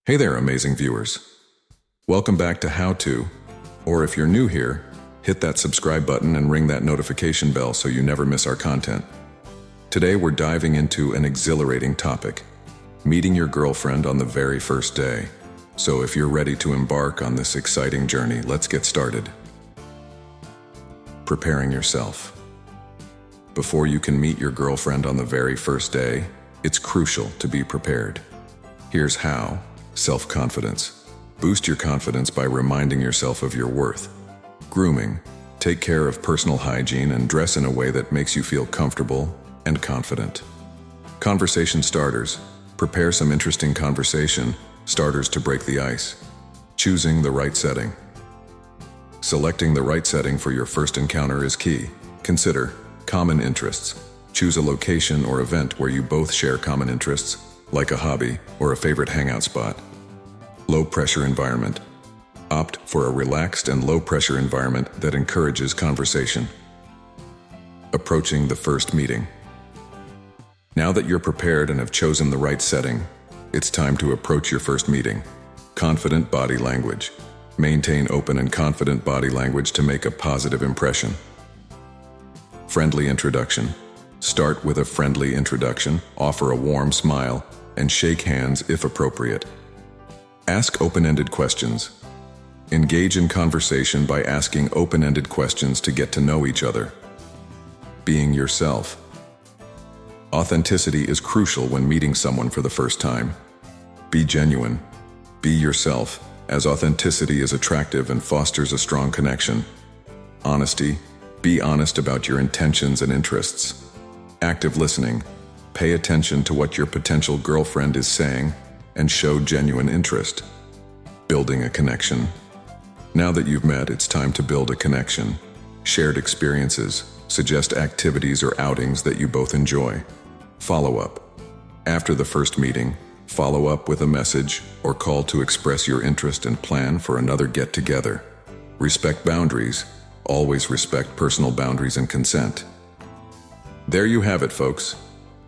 Hey there, amazing viewers. Welcome back to How To, or if you're new here, hit that subscribe button and ring that notification bell so you never miss our content. Today we're diving into an exhilarating topic, meeting your girlfriend on the very first day. So if you're ready to embark on this exciting journey, let's get started. Preparing yourself. Before you can meet your girlfriend on the very first day, it's crucial to be prepared. Here's how. Self-confidence. Boost your confidence by reminding yourself of your worth. Grooming. Take care of personal hygiene and dress in a way that makes you feel comfortable and confident. Conversation starters. Prepare some interesting conversation starters to break the ice. Choosing the right setting. Selecting the right setting for your first encounter is key. Consider common interests. Choose a location or event where you both share common interests, like a hobby or a favorite hangout spot. Low-pressure environment. Opt for a relaxed and low-pressure environment that encourages conversation. Approaching the first meeting. Now that you're prepared and have chosen the right setting, it's time to approach your first meeting. Confident body language. Maintain open and confident body language to make a positive impression. Friendly introduction. Start with a friendly introduction, offer a warm smile, and shake hands if appropriate. Ask open-ended questions. Engage in conversation by asking open-ended questions to get to know each other. Being yourself. Authenticity is crucial when meeting someone for the first time. Be genuine. Be yourself, as authenticity is attractive and fosters a strong connection. Honesty. Be honest about your intentions and interests. Active listening. Pay attention to what your potential girlfriend is saying and show genuine interest. Building a connection. Now that you've met, it's time to build a connection. Shared experiences. Suggest activities or outings that you both enjoy. Follow up. After the first meeting, follow up with a message or call to express your interest and plan for another get-together. Respect boundaries. Always respect personal boundaries and consent. There you have it, folks.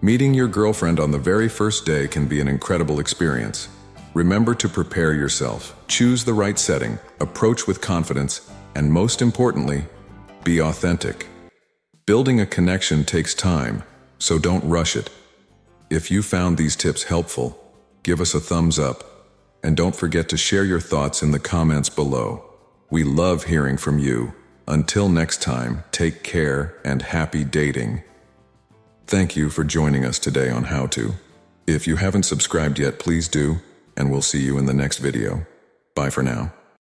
Meeting your girlfriend on the very first day can be an incredible experience. Remember to prepare yourself, choose the right setting, approach with confidence, and most importantly, be authentic. Building a connection takes time, so don't rush it. If you found these tips helpful, give us a thumbs up, and don't forget to share your thoughts in the comments below. We love hearing from you. Until next time, take care and happy dating. Thank you for joining us today on How To. If you haven't subscribed yet, please do, and we'll see you in the next video. Bye for now.